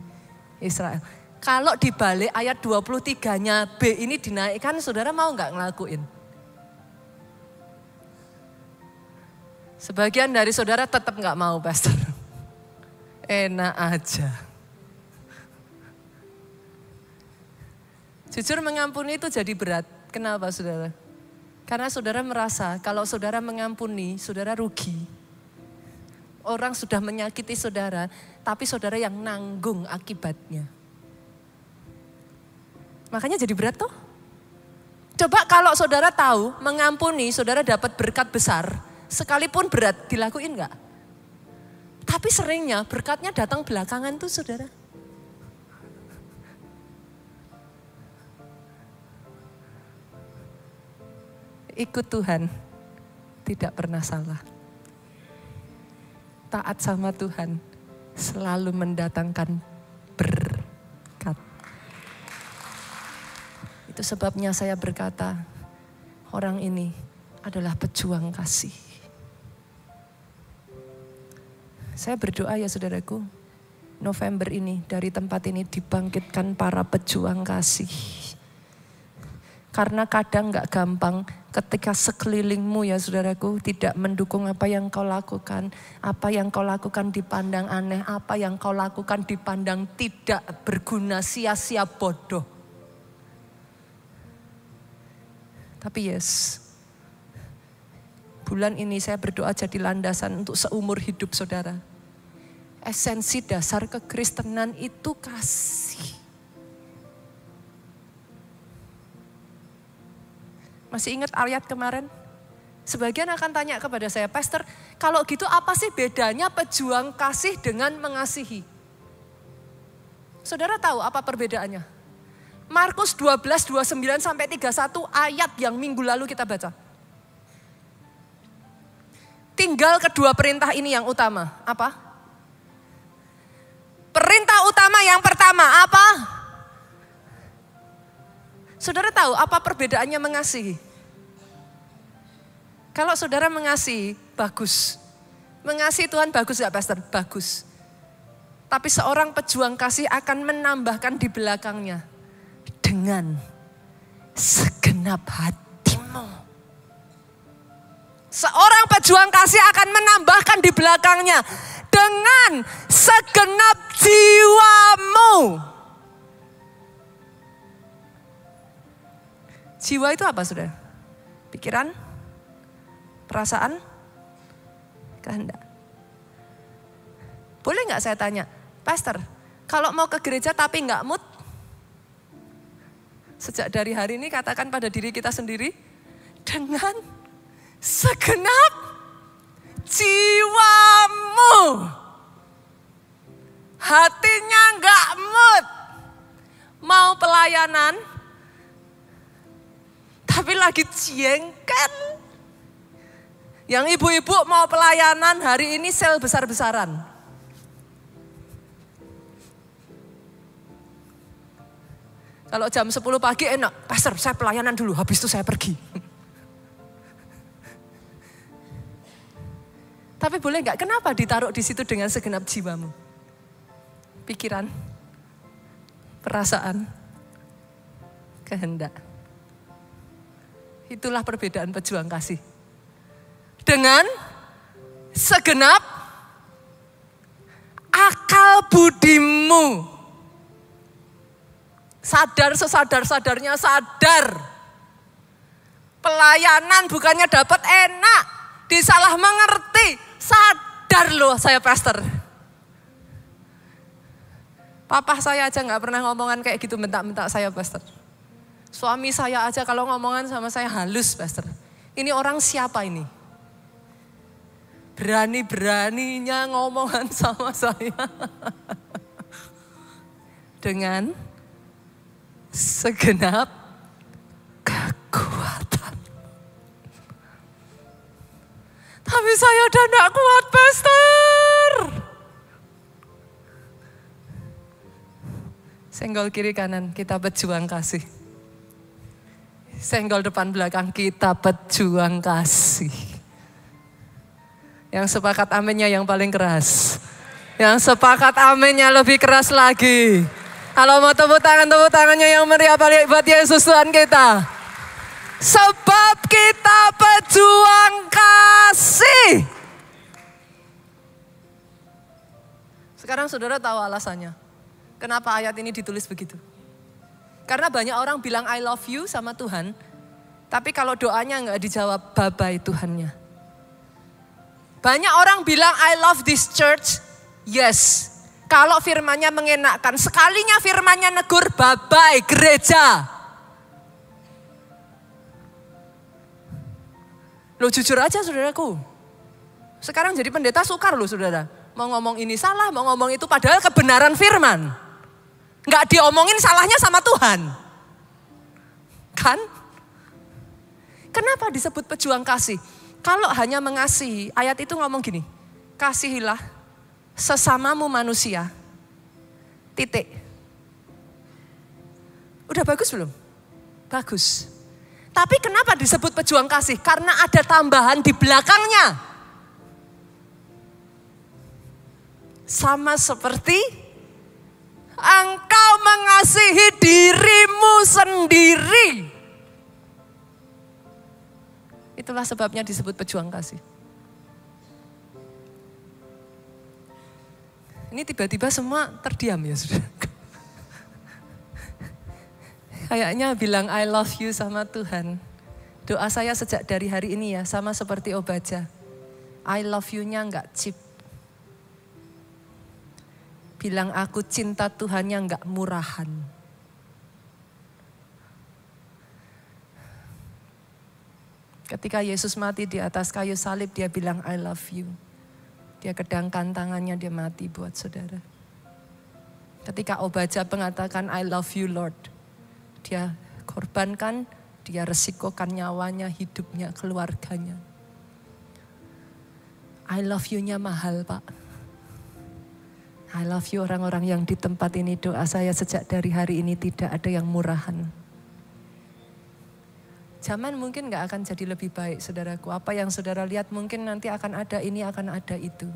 Speaker 1: Israel. Kalau dibalik ayat 23-nya B ini dinaikkan, saudara mau gak ngelakuin? Sebagian dari saudara tetap gak mau, Pastor. Enak aja. Jujur mengampuni itu jadi berat. Kenapa saudara? Karena saudara merasa kalau saudara mengampuni, saudara rugi. Orang sudah menyakiti saudara, tapi saudara yang nanggung akibatnya. Makanya jadi berat toh. Coba kalau saudara tahu mengampuni, saudara dapat berkat besar. Sekalipun berat, dilakuin enggak? Tapi seringnya berkatnya datang belakangan tuh saudara. Ikut Tuhan tidak pernah salah. Taat sama Tuhan selalu mendatangkan berkat. Itu sebabnya saya berkata, orang ini adalah pejuang kasih. Saya berdoa ya saudaraku, November ini dari tempat ini dibangkitkan para pejuang kasih. Karena kadang gak gampang ketika sekelilingmu ya saudaraku tidak mendukung apa yang kau lakukan. Apa yang kau lakukan dipandang aneh, apa yang kau lakukan dipandang tidak berguna, sia-sia, bodoh. Tapi yes, bulan ini saya berdoa jadi landasan untuk seumur hidup saudara. Esensi dasar kekristenan itu kasih. Masih ingat ayat kemarin? Sebagian akan tanya kepada saya, Pastor, kalau gitu apa sih bedanya pejuang kasih dengan mengasihi? Saudara tahu apa perbedaannya? Markus 12, 29 sampai 31 ayat yang minggu lalu kita baca. Tinggal kedua perintah ini yang utama. Apa? Perintah utama yang pertama apa? Saudara tahu apa perbedaannya mengasihi? Kalau saudara mengasihi, bagus. Mengasihi Tuhan bagus gak Pastor? Bagus. Tapi seorang pejuang kasih akan menambahkan di belakangnya. Dengan segenap hatimu. Seorang pejuang kasih akan menambahkan di belakangnya. Dengan segenap jiwamu. Jiwa itu apa saudara? Pikiran, perasaan, kehendak. Boleh gak saya tanya, Pastor, kalau mau ke gereja tapi gak mood? Sejak dari hari ini katakan pada diri kita sendiri, dengan segenap jiwamu. Hatinya gak mood. Mau pelayanan, tapi lagi jengkel. Yang ibu-ibu mau pelayanan hari ini sel besar-besaran. Kalau jam 10 pagi enak, Pastor saya pelayanan dulu, habis itu saya pergi. Tapi boleh gak, kenapa ditaruh di situ dengan segenap jiwamu? Pikiran, perasaan, kehendak. Itulah perbedaan pejuang kasih. Dengan segenap akal budimu. Sadar sesadar-sadarnya sadar. Pelayanan bukannya dapat enak, disalah mengerti. Sadar loh saya pastor. Papa saya aja gak pernah ngomongan kayak gitu bentak-bentak saya pastor. Suami saya aja kalau ngomongan sama saya halus pastor. Ini orang siapa ini? Berani-beraninya ngomongan sama saya. Dengan segenap kekuatan. Tapi saya udah gak kuat pastor. Senggol kiri kanan, kita pejuang kasih. Senggol depan belakang, kita pejuang kasih. Yang sepakat aminnya yang paling keras. Yang sepakat aminnya lebih keras lagi. Kalau mau tepuk tangannya yang meriah balik buat Yesus Tuhan kita. Sebab kita pejuang kasih. Sekarang saudara tahu alasannya. Kenapa ayat ini ditulis begitu? Karena banyak orang bilang I love you sama Tuhan. Tapi kalau doanya gak dijawab, bye-bye Tuhannya. Banyak orang bilang I love this church. Yes. Kalau firmannya mengenakkan. Sekalinya firmannya negur, bye-bye gereja. Loh jujur aja saudaraku. Sekarang jadi pendeta sukar loh saudara. Mau ngomong ini salah, mau ngomong itu padahal kebenaran firman. Nggak diomongin salahnya sama Tuhan. Kan? Kenapa disebut pejuang kasih? Kalau hanya mengasihi, ayat itu ngomong gini. Kasihilah sesamamu manusia. Titik. Udah bagus belum? Bagus. Tapi kenapa disebut pejuang kasih? Karena ada tambahan di belakangnya. Sama seperti engkau mengasihi dirimu sendiri. Itulah sebabnya disebut pejuang kasih. Ini tiba-tiba semua terdiam ya saudara. Kayaknya bilang I love you sama Tuhan. Doa saya sejak dari hari ini ya sama seperti Obaja. I love you-nya enggak cheap. Bilang aku cinta Tuhannya enggak murahan. Ketika Yesus mati di atas kayu salib dia bilang I love you. Dia kedangkan tangannya dia mati buat saudara. Ketika Obaja mengatakan I love you Lord. Dia korbankan, dia resikokan nyawanya, hidupnya, keluarganya. I love you-nya mahal Pak. I love you orang-orang yang di tempat ini, doa saya sejak dari hari ini tidak ada yang murahan. Zaman mungkin gak akan jadi lebih baik saudaraku. Apa yang saudara lihat mungkin nanti akan ada ini, akan ada itu.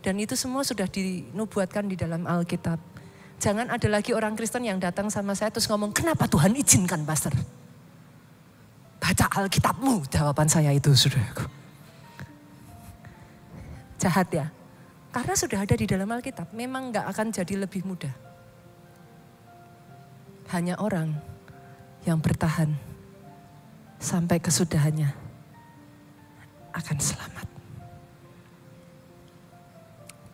Speaker 1: Dan itu semua sudah dinubuatkan di dalam Alkitab. Jangan ada lagi orang Kristen yang datang sama saya terus ngomong, kenapa Tuhan izinkan pastor? Baca Alkitabmu, jawaban saya itu saudaraku. Jahat ya. Karena sudah ada di dalam Alkitab, memang gak akan jadi lebih mudah. Hanya orang yang bertahan sampai kesudahannya akan selamat.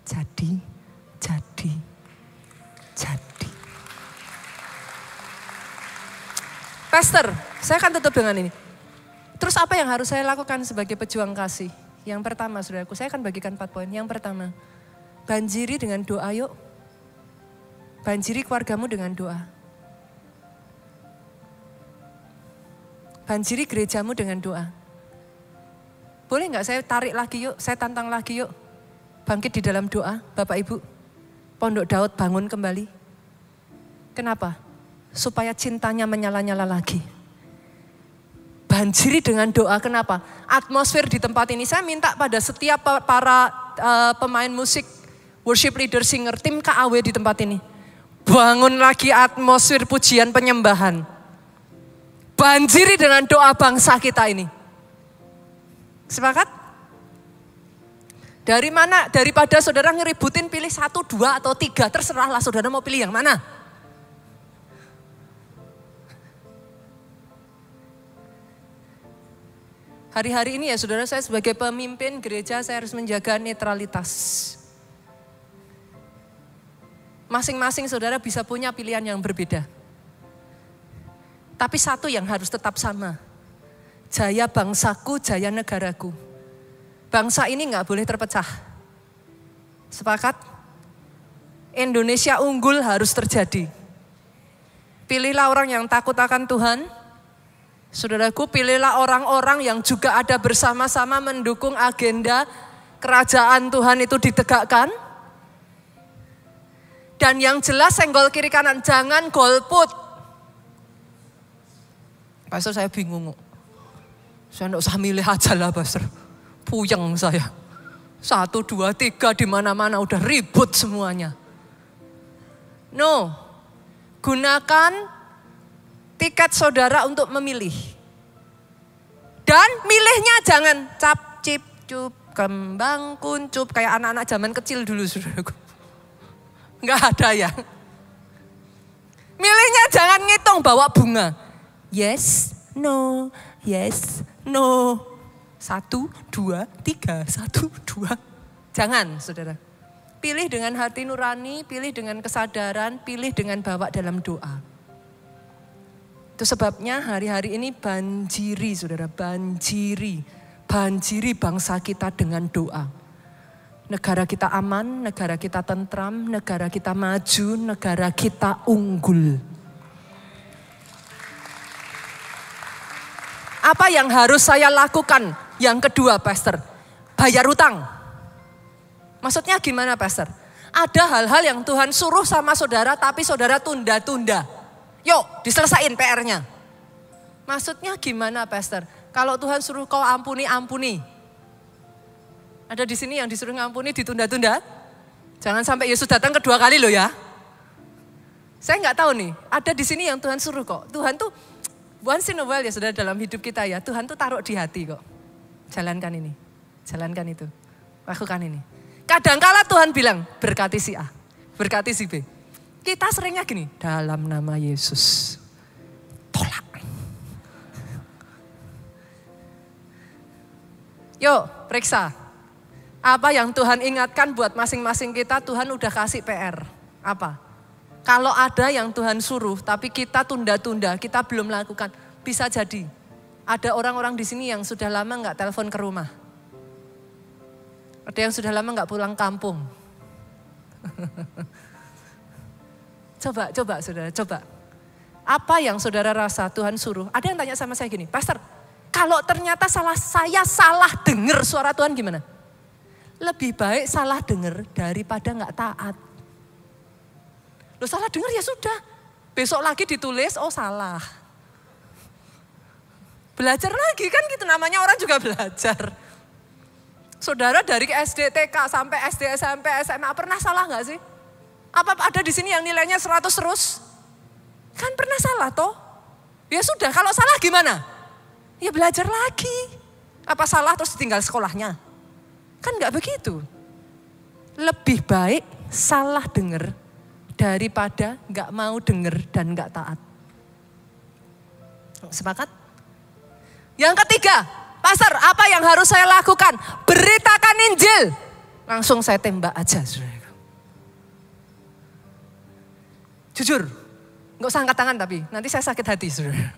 Speaker 1: Jadi. Pastor, saya akan tutup dengan ini. Terus apa yang harus saya lakukan sebagai pejuang kasih? Yang pertama, saudaraku, saya akan bagikan 4 poin. Yang pertama, banjiri dengan doa yuk. Banjiri keluargamu dengan doa. Banjiri gerejamu dengan doa. Boleh nggak saya tarik lagi yuk, saya tantang lagi yuk. Bangkit di dalam doa, Bapak Ibu. Pondok Daud bangun kembali. Kenapa? Supaya cintanya menyala-nyala lagi. Banjiri dengan doa, kenapa? Atmosfer di tempat ini, saya minta pada setiap para pemain musik, worship leader, singer, tim KAW di tempat ini. Bangun lagi atmosfer pujian penyembahan. Banjiri dengan doa bangsa kita ini. Sepakat? Dari mana? Daripada saudara ngeributin pilih 1, 2, atau 3. Terserahlah saudara mau pilih yang mana. Hari-hari ini ya saudara, saya sebagai pemimpin gereja saya harus menjaga netralitas. Masing-masing saudara bisa punya pilihan yang berbeda. Tapi satu yang harus tetap sama. Jaya bangsaku, jaya negaraku. Bangsa ini gak boleh terpecah. Sepakat? Indonesia unggul harus terjadi. Pilihlah orang yang takut akan Tuhan. Saudaraku, pilihlah orang-orang yang juga ada bersama-sama mendukung agenda kerajaan Tuhan itu ditegakkan. Dan yang jelas senggol kiri kanan, jangan golput. Pastor saya bingung. Saya enggak usah milih aja lah pastor. Puyeng saya. 1, 2, 3 di mana-mana udah ribut semuanya. No, gunakan tiket saudara untuk memilih. Dan milihnya jangan cap, cip, cup, kembang, kuncup. Kayak anak-anak zaman kecil dulu saudaraku. Enggak ada ya. Milihnya jangan ngitung bawa bunga. Yes, no, yes, no. 1, 2, 3, 1, 2. Jangan saudara. Pilih dengan hati nurani, pilih dengan kesadaran, pilih dengan bawa dalam doa. Itu sebabnya hari-hari ini banjiri saudara, banjiri. banjiri bangsa kita dengan doa. Negara kita aman, negara kita tentram, negara kita maju, negara kita unggul. Apa yang harus saya lakukan? Yang kedua, Pastor, bayar utang. Maksudnya gimana, Pastor? Ada hal-hal yang Tuhan suruh sama saudara, tapi saudara tunda-tunda. Yuk, diselesain PR-nya. Maksudnya gimana, Pastor? Kalau Tuhan suruh kau ampuni, ampuni. Ada di sini yang disuruh ngampuni ditunda-tunda? Jangan sampai Yesus datang kedua kali loh ya. Saya nggak tahu nih, ada di sini yang Tuhan suruh kok. Tuhan tuh once in a while ya saudara dalam hidup kita ya, Tuhan tuh taruh di hati kok. Jalankan ini, jalankan itu, lakukan ini. Kadangkala Tuhan bilang, berkati si A, berkati si B. Kita seringnya gini, dalam nama Yesus, tolak. Yuk, periksa. Apa yang Tuhan ingatkan buat masing-masing kita, Tuhan udah kasih PR. Apa? Kalau ada yang Tuhan suruh, tapi kita tunda-tunda, kita belum lakukan. Bisa jadi, ada orang-orang di sini yang sudah lama nggak telepon ke rumah. Ada yang sudah lama nggak pulang kampung. Coba saudara, coba. Apa yang saudara rasa Tuhan suruh? Ada yang tanya sama saya gini, Pastor, kalau ternyata saya salah dengar suara Tuhan gimana? Lebih baik salah dengar daripada nggak taat. Loh salah dengar ya sudah. Besok lagi ditulis, oh salah. Belajar lagi kan gitu, namanya orang juga belajar. Saudara dari SD TK sampai SD SMP SMA pernah salah nggak sih? Apa ada di sini yang nilainya 100 terus? Kan pernah salah toh? Ya sudah, kalau salah gimana? Ya belajar lagi. Apa salah terus tinggal sekolahnya? Kan nggak begitu. Lebih baik salah dengar daripada nggak mau dengar dan nggak taat. Sepakat? Yang ketiga, Pastor, apa yang harus saya lakukan? Beritakan Injil. Langsung saya tembak aja, saudara. Jujur, nggak usah angkat tangan tapi nanti saya sakit hati, saudara.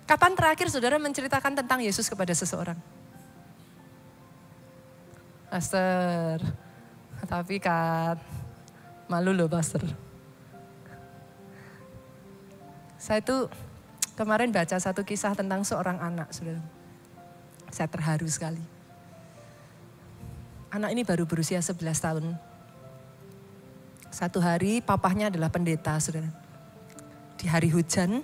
Speaker 1: Kapan terakhir saudara menceritakan tentang Yesus kepada seseorang? Pastor, tapi kan malu loh Pastor. Saya tuh kemarin baca satu kisah tentang seorang anak, saudara. Saya terharu sekali. Anak ini baru berusia 11 tahun. Satu hari papahnya adalah pendeta, saudara. Di hari hujan,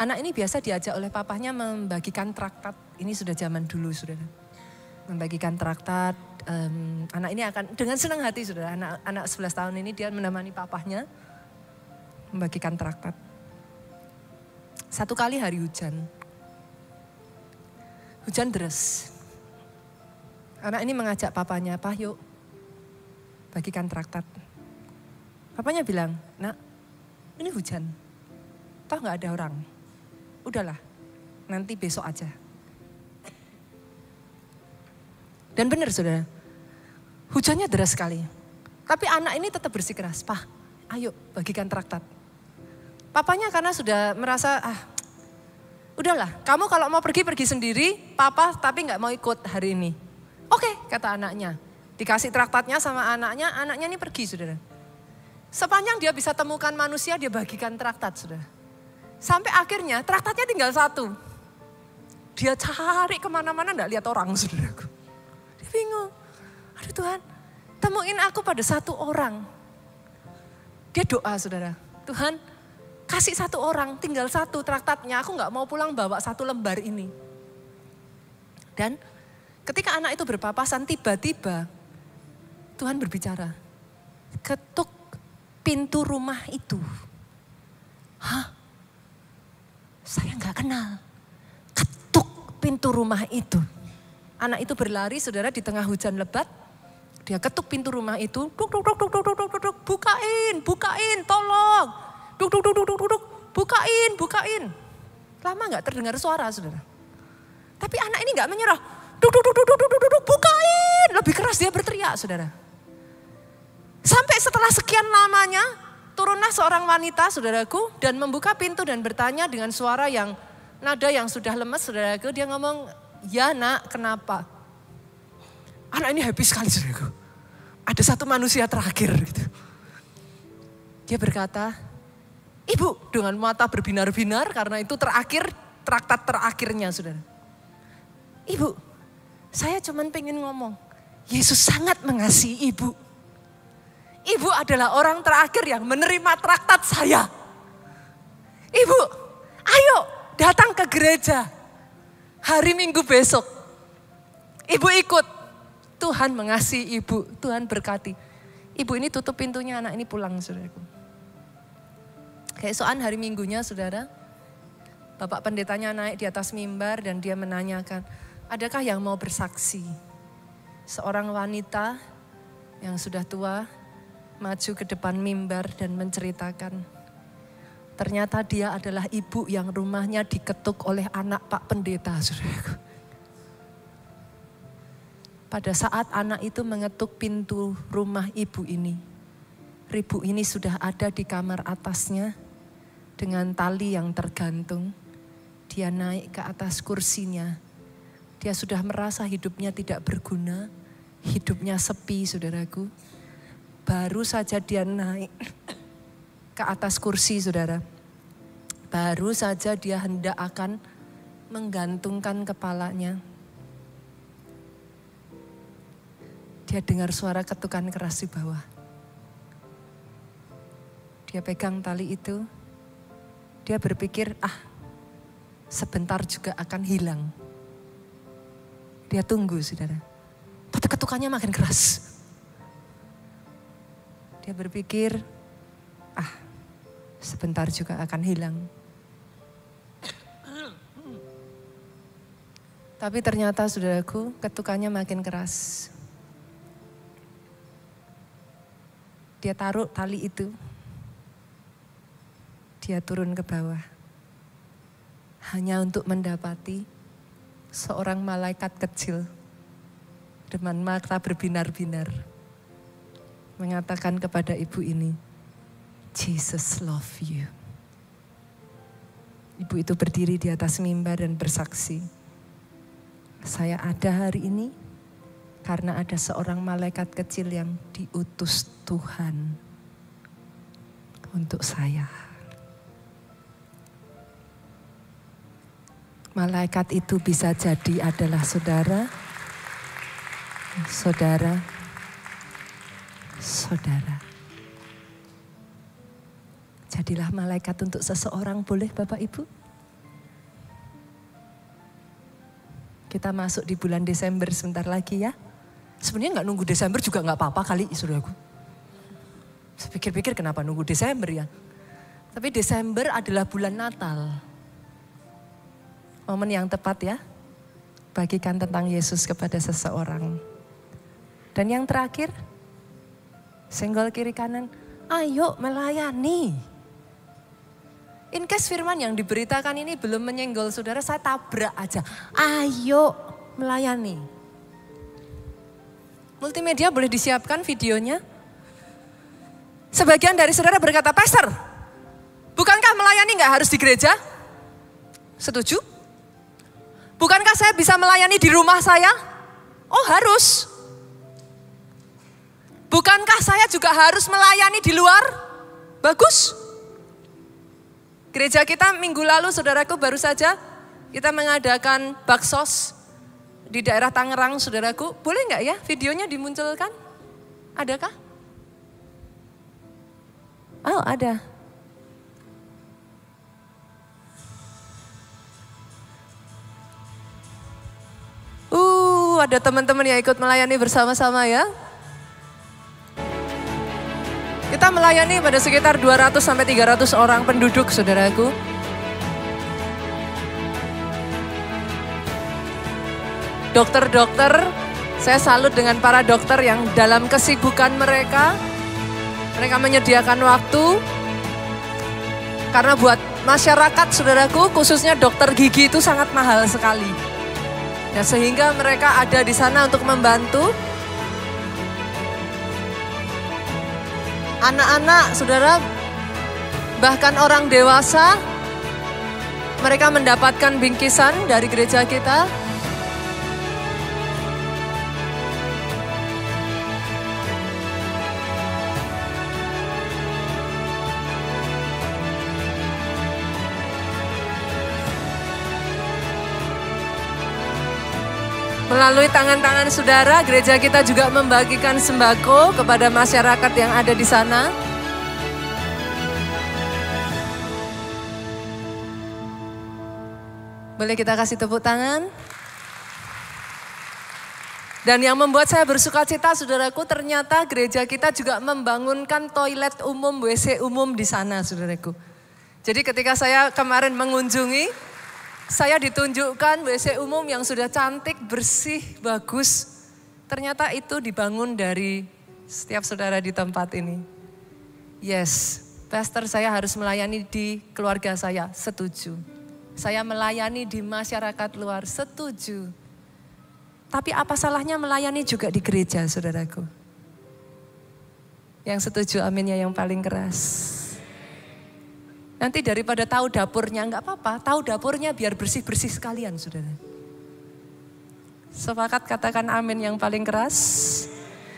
Speaker 1: anak ini biasa diajak oleh papahnya membagikan traktat. Ini sudah zaman dulu, saudara. Membagikan traktat. Anak ini akan dengan senang hati, saudara. Anak 11 tahun ini dia menemani papahnya membagikan traktat. Satu kali hari hujan. Hujan deras. Anak ini mengajak papanya, "Pah, yuk bagikan traktat." Papanya bilang, "Nak, ini hujan. Toh gak ada orang. Udahlah, nanti besok aja." Dan benar saudara, hujannya deras sekali. Tapi anak ini tetap bersikeras, "Pah, ayo bagikan traktat." Papanya karena sudah merasa, udahlah, kamu kalau mau pergi sendiri, papa tapi gak mau ikut hari ini. Oke, kata anaknya. Dikasih traktatnya sama anaknya ini pergi, saudara. Sepanjang dia bisa temukan manusia, dia bagikan traktat, saudara. Sampai akhirnya traktatnya tinggal satu. Dia cari kemana-mana gak lihat orang, saudaraku. Dia bingung, aduh Tuhan, temuin aku pada satu orang. Dia doa, saudara. Tuhan, kasih satu orang, tinggal satu traktatnya, aku gak mau pulang bawa satu lembar ini. Dan ketika anak itu berpapasan, tiba-tiba Tuhan berbicara. Ketuk pintu rumah itu. Hah? Saya gak kenal. Ketuk pintu rumah itu. Anak itu berlari, saudara, di tengah hujan lebat. Dia ketuk pintu rumah itu. Duk, duk, duk, duk, duk, duk, duk, duk. Bukain, tolong. Duk, duk, duk, duk, duk, duk. Bukain. Lama gak terdengar suara, saudara. Tapi anak ini gak menyerah. Duk, duk, duk, duk, duk, duk, duk, bukain. Lebih keras dia berteriak, saudara. Sampai setelah sekian lamanya, turunlah seorang wanita, saudaraku, dan membuka pintu dan bertanya dengan suara yang, nada yang sudah lemes, saudaraku. Dia ngomong, Ya nak, kenapa? Anak ini happy sekali saudaraku. Ada satu manusia terakhir gitu. Dia berkata, ibu, dengan mata berbinar-binar karena itu terakhir, traktat terakhirnya saudara. Ibu, saya cuman pengen ngomong, Yesus sangat mengasihi ibu. Ibu adalah orang terakhir yang menerima traktat saya. Ibu, ayo datang ke gereja hari Minggu besok. Ibu ikut. Tuhan mengasihi ibu, Tuhan berkati. Ibu ini tutup pintunya, anak ini pulang saudaraku. Keesokan hari Minggunya saudara, Bapak pendetanya naik di atas mimbar dan dia menanyakan, adakah yang mau bersaksi? Seorang wanita yang sudah tua maju ke depan mimbar dan menceritakan. Ternyata dia adalah ibu yang rumahnya diketuk oleh anak Pak Pendeta, saudaraku. Pada saat anak itu mengetuk pintu rumah ibu ini sudah ada di kamar atasnya dengan tali yang tergantung. Dia naik ke atas kursinya. Dia sudah merasa hidupnya tidak berguna, hidupnya sepi, saudaraku. Baru saja dia naik ke atas kursi, saudara. Baru saja dia hendak akan menggantungkan kepalanya. Dia dengar suara ketukan keras di bawah. Dia pegang tali itu. Dia berpikir, sebentar juga akan hilang. Dia tunggu, saudara. Tapi ketukannya makin keras. Dia berpikir, sebentar juga akan hilang. Tapi ternyata saudaraku, ketukannya makin keras. Dia taruh tali itu. Dia turun ke bawah. Hanya untuk mendapati seorang malaikat kecil dengan mata berbinar-binar mengatakan kepada ibu ini, Jesus love you. Ibu itu berdiri di atas mimbar dan bersaksi, saya ada hari ini karena ada seorang malaikat kecil yang diutus Tuhan untuk saya. Malaikat itu bisa jadi adalah saudara. Jadilah malaikat untuk seseorang, boleh Bapak Ibu? Kita masuk di bulan Desember sebentar lagi ya. Sebenarnya nggak nunggu Desember juga nggak apa-apa kali, saudaraku. Saya pikir-pikir kenapa nunggu Desember ya. Tapi Desember adalah bulan Natal. Momen yang tepat ya. Bagikan tentang Yesus kepada seseorang. Dan yang terakhir, senggol kiri kanan, ayo melayani. In case firman yang diberitakan ini belum menyenggol saudara, saya tabrak aja. Ayo melayani. Multimedia boleh disiapkan videonya. Sebagian dari saudara berkata, Pastor, bukankah melayani gak harus di gereja? Setuju? Bukankah saya bisa melayani di rumah saya? Oh harus. Bukankah saya juga harus melayani di luar? Bagus. Gereja kita minggu lalu saudaraku baru saja kita mengadakan baksos di daerah Tangerang saudaraku. Boleh nggak ya videonya dimunculkan? Adakah? Oh ada. Ada teman-teman yang ikut melayani bersama-sama ya. Kita melayani pada sekitar 200 sampai 300 orang penduduk saudaraku. Dokter-dokter, saya salut dengan para dokter yang dalam kesibukan mereka menyediakan waktu. Karena buat masyarakat saudaraku, khususnya dokter gigi itu sangat mahal sekali. Ya, sehingga mereka ada di sana untuk membantu. Anak-anak, saudara, bahkan orang dewasa, mereka mendapatkan bingkisan dari gereja kita. Melalui tangan-tangan saudara, gereja kita juga membagikan sembako kepada masyarakat yang ada di sana. Boleh kita kasih tepuk tangan? Dan yang membuat saya bersuka cita, saudaraku, ternyata gereja kita juga membangunkan toilet umum, WC umum di sana, saudaraku. Jadi ketika saya kemarin mengunjungi, saya ditunjukkan WC umum yang sudah cantik, bersih, bagus. Ternyata itu dibangun dari setiap saudara di tempat ini. Yes, pastor, saya harus melayani di keluarga saya, setuju. Saya melayani di masyarakat luar, setuju. Tapi apa salahnya melayani juga di gereja, saudaraku? Yang setuju aminnya yang paling keras. Nanti daripada tahu dapurnya, enggak apa-apa. Tahu dapurnya biar bersih-bersih sekalian, saudara. Sepakat katakan amin yang paling keras.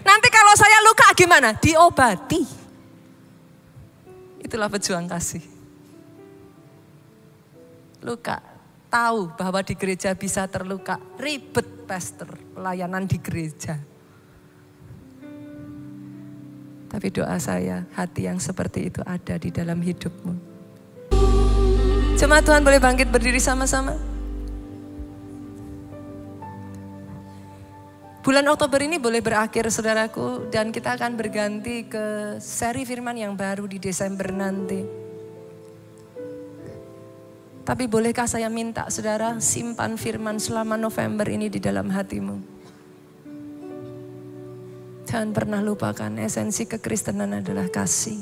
Speaker 1: Nanti kalau saya luka gimana? Diobati. Itulah pejuang kasih. Luka, tahu bahwa di gereja bisa terluka. Ribet, pastor, pelayanan di gereja. Tapi doa saya, hati yang seperti itu ada di dalam hidupmu. Jemaat Tuhan boleh bangkit berdiri sama-sama. Bulan Oktober ini boleh berakhir, saudaraku, dan kita akan berganti ke seri firman yang baru di Desember nanti. Tapi bolehkah saya minta saudara simpan firman selama November ini di dalam hatimu. Jangan pernah lupakan esensi kekristenan adalah kasih.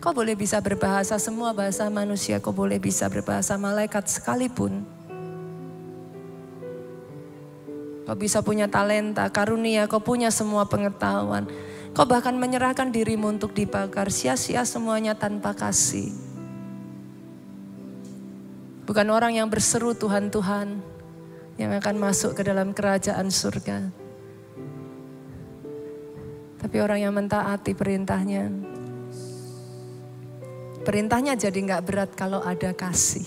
Speaker 1: Kau boleh bisa berbahasa semua bahasa manusia, kau boleh bisa berbahasa malaikat sekalipun. Kau bisa punya talenta, karunia, kau punya semua pengetahuan. Kau bahkan menyerahkan dirimu untuk dibakar, sia-sia semuanya tanpa kasih. Bukan orang yang berseru Tuhan, Tuhan yang akan masuk ke dalam kerajaan surga. Tapi orang yang mentaati perintahnya. Perintahnya jadi gak berat kalau ada kasih.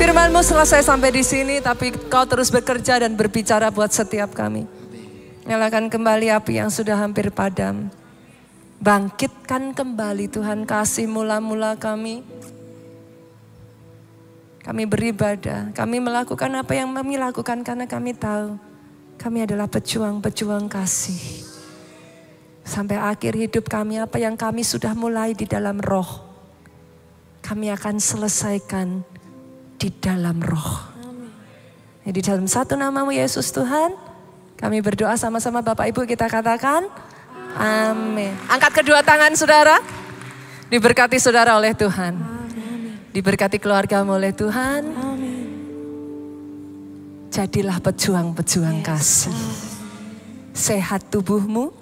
Speaker 1: Firman-Mu selesai sampai di sini, tapi Kau terus bekerja dan berbicara buat setiap kami. Nyalakan kembali api yang sudah hampir padam. Bangkitkan kembali Tuhan kasih mula-mula kami. Kami beribadah, kami melakukan apa yang kami lakukan karena kami tahu kami adalah pejuang-pejuang kasih. Sampai akhir hidup kami, apa yang kami sudah mulai di dalam roh, kami akan selesaikan di dalam roh. Jadi dalam satu namamu Yesus Tuhan, kami berdoa sama-sama Bapak Ibu, kita katakan amin. Angkat kedua tangan saudara, diberkati saudara oleh Tuhan. Diberkati keluargamu oleh Tuhan. Amin. Jadilah pejuang-pejuang kasih. Sehat tubuhmu,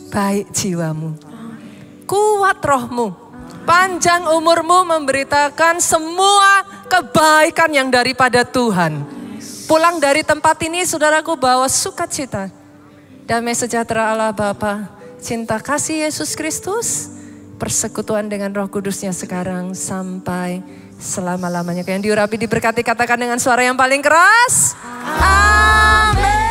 Speaker 1: baik jiwamu, kuat rohmu, panjang umurmu memberitakan semua kebaikan yang daripada Tuhan. Pulang dari tempat ini saudaraku bawa sukacita, damai sejahtera Allah Bapa, cinta kasih Yesus Kristus, persekutuan dengan Roh Kudusnya sekarang sampai selama-lamanya. Yang diurapi diberkati katakan dengan suara yang paling keras. Amin.